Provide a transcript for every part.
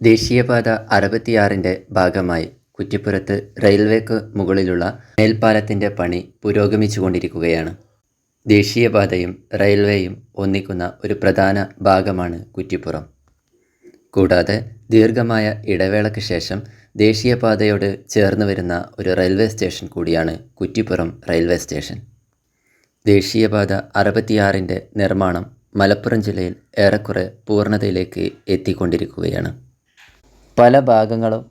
ദേശീയപാത 66-ന്റെ ഭാഗമായി കുറ്റിപ്പുറത്ത് റെയിൽവേക്ക് മുകളിലുള്ള മേൽപ്പാലത്തിൻ്റെ പണി പുരോഗമിച്ചുകൊണ്ടിരിക്കുകയാണ്. ദേശീയപാതയും റെയിൽവേയും ഒന്നിക്കുന്ന ഒരു പ്രധാന ഭാഗമാണ് കുറ്റിപ്പുറം. കൂടാതെ ദീർഘമായ ഇടവേളയ്ക്ക് ശേഷം ദേശീയപാതയോട് ചേർന്ന് വരുന്ന ഒരു റെയിൽവേ സ്റ്റേഷൻ കൂടിയാണ് കുറ്റിപ്പുറം റെയിൽവേ സ്റ്റേഷൻ. ദേശീയപാത 66-ന്റെ നിർമ്മാണം മലപ്പുറം ജില്ലയിൽ ഏറെക്കുറെ പൂർണ്ണതയിലേക്ക് എത്തിക്കൊണ്ടിരിക്കുകയാണ്. പല ഭാഗങ്ങളും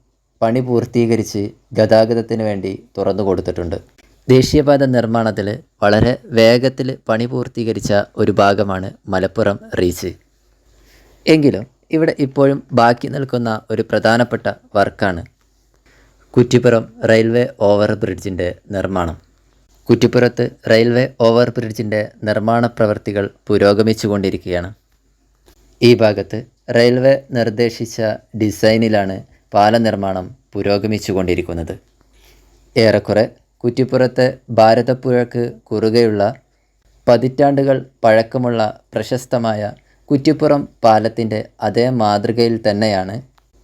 പണി പൂർത്തീകരിച്ച് ഗതാഗതത്തിന് വേണ്ടി തുറന്നു കൊടുത്തിട്ടുണ്ട്. ദേശീയപാത നിർമ്മാണത്തിൽ വളരെ വേഗത്തിൽ പണി പൂർത്തീകരിച്ച ഒരു ഭാഗമാണ് മലപ്പുറം റീച്ച്. എങ്കിലും ഇവിടെ ഇപ്പോഴും ബാക്കി നിൽക്കുന്ന ഒരു പ്രധാനപ്പെട്ട വർക്കാണ് കുറ്റിപ്പുറം റെയിൽവേ ഓവർ ബ്രിഡ്ജിൻ്റെ നിർമ്മാണം. കുറ്റിപ്പുറത്ത് റെയിൽവേ ഓവർ ബ്രിഡ്ജിൻ്റെ നിർമ്മാണ പ്രവൃത്തികൾ പുരോഗമിച്ചുകൊണ്ടിരിക്കുകയാണ്. ഈ ഭാഗത്ത് റെയിൽവേ നിർദ്ദേശിച്ച ഡിസൈനിലാണ് പാല നിർമ്മാണം പുരോഗമിച്ചുകൊണ്ടിരിക്കുന്നത്. ഏറെക്കുറെ കുറ്റിപ്പുറത്തെ ഭാരതപ്പുഴയ്ക്ക് കുറുകെയുള്ള പതിറ്റാണ്ടുകൾ പഴക്കമുള്ള പ്രശസ്തമായ കുറ്റിപ്പുറം പാലത്തിൻ്റെ അതേ മാതൃകയിൽ തന്നെയാണ്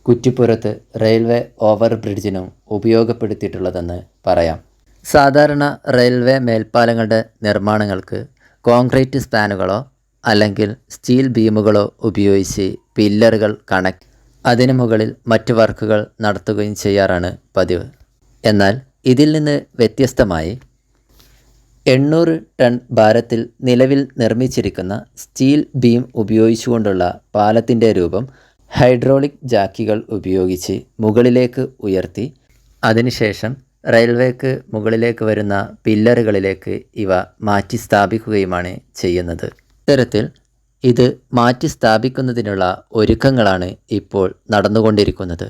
കുറ്റിപ്പുറത്ത് റെയിൽവേ ഓവർ ബ്രിഡ്ജിനും ഉപയോഗപ്പെടുത്തിയിട്ടുള്ളതെന്ന് പറയാം. സാധാരണ റെയിൽവേ മേൽപ്പാലങ്ങളുടെ നിർമ്മാണങ്ങൾക്ക് കോൺക്രീറ്റ് സ്പാനുകളോ അല്ലെങ്കിൽ സ്റ്റീൽ ബീമുകളോ ഉപയോഗിച്ച് പില്ലറുകൾ കണക്ട് അതിനു മുകളിൽ മറ്റു വർക്കുകൾ നടത്തുകയും ചെയ്യാറാണ് പതിവ്. എന്നാൽ ഇതിൽ നിന്ന് വ്യത്യസ്തമായി 800 ടൺ ഭാരത്തിൽ നിലവിൽ നിർമ്മിച്ചിരിക്കുന്ന സ്റ്റീൽ ബീം ഉപയോഗിച്ചുകൊണ്ടുള്ള പാലത്തിൻ്റെ രൂപം ഹൈഡ്രോളിക് ജാക്കികൾ ഉപയോഗിച്ച് മുകളിലേക്ക് ഉയർത്തി അതിനുശേഷം റെയിൽവേക്ക് മുകളിലേക്ക് വരുന്ന പില്ലറുകളിലേക്ക് ഇവ മാറ്റി സ്ഥാപിക്കുകയുമാണ് ചെയ്യുന്നത്. ഇത്തരത്തിൽ ഇത് മാറ്റി സ്ഥാപിക്കുന്നതിനുള്ള ഒരുക്കങ്ങളാണ് ഇപ്പോൾ നടന്നുകൊണ്ടിരിക്കുന്നത്.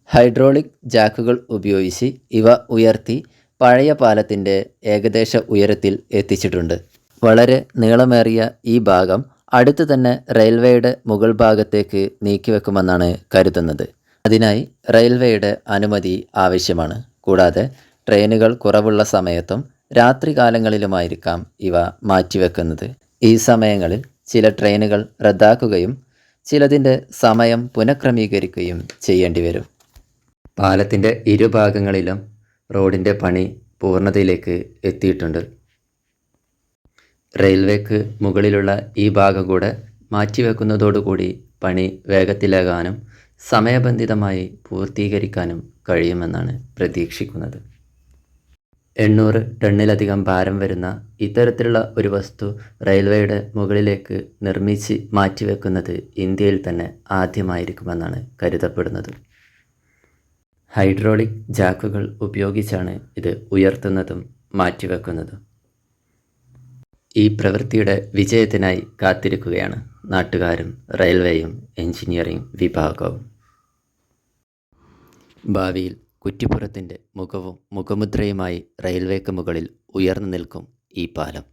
ഹൈഡ്രോളിക് ജാക്കുകൾ ഉപയോഗിച്ച് ഇവ ഉയർത്തി പഴയ പാലത്തിൻ്റെ ഏകദേശ ഉയരത്തിൽ എത്തിച്ചിട്ടുണ്ട്. വളരെ നീളമേറിയ ഈ ഭാഗം അടുത്ത് തന്നെ റെയിൽവേയുടെ മുകൾ ഭാഗത്തേക്ക് നീക്കിവെക്കുമെന്നാണ് കരുതുന്നത്. അതിനായി റെയിൽവേയുടെ അനുമതി ആവശ്യമാണ്. കൂടാതെ ട്രെയിനുകൾ കുറവുള്ള സമയത്തും രാത്രികാലങ്ങളിലുമായിരിക്കാം ഇവ മാറ്റിവെക്കുന്നത്. ഈ സമയങ്ങളിൽ ചില ട്രെയിനുകൾ റദ്ദാക്കുകയും ചിലതിൻ്റെ സമയം പുനഃക്രമീകരിക്കുകയും ചെയ്യേണ്ടി വരും. പാലത്തിൻ്റെ ഇരുഭാഗങ്ങളിലും റോഡിൻ്റെ പണി പൂർണ്ണതയിലേക്ക് എത്തിയിട്ടുണ്ട്. റെയിൽവേക്ക് മുകളിലുള്ള ഈ ഭാഗം കൂടെ മാറ്റിവെക്കുന്നതോടുകൂടി പണി വേഗത്തിലാകാനും സമയബന്ധിതമായി പൂർത്തീകരിക്കാനും കഴിയുമെന്നാണ് പ്രതീക്ഷിക്കുന്നത്. 800 ടണ്ണിലധികം ഭാരം വരുന്ന ഇത്തരത്തിലുള്ള ഒരു വസ്തു റെയിൽവേയുടെ മുകളിലേക്ക് നിർമ്മിച്ച് മാറ്റിവെക്കുന്നത് ഇന്ത്യയിൽ തന്നെ ആദ്യമായിരിക്കുമെന്നാണ് കരുതപ്പെടുന്നത്. ഹൈഡ്രോളിക് ജാക്കുകൾ ഉപയോഗിച്ചാണ് ഇത് ഉയർത്തുന്നതും മാറ്റിവെക്കുന്നതും. ഈ പ്രവൃത്തിയുടെ വിജയത്തിനായി കാത്തിരിക്കുകയാണ് നാട്ടുകാരും റെയിൽവേയും എഞ്ചിനീയറിംഗ് വിഭാഗവും. ഭാവിയിൽ കുറ്റിപ്പുറത്തിൻ്റെ മുഖവും മുഖമുദ്രയുമായി റെയിൽവേക്ക് മുകളിൽ ഉയർന്നു നിൽക്കും ഈ പാലം.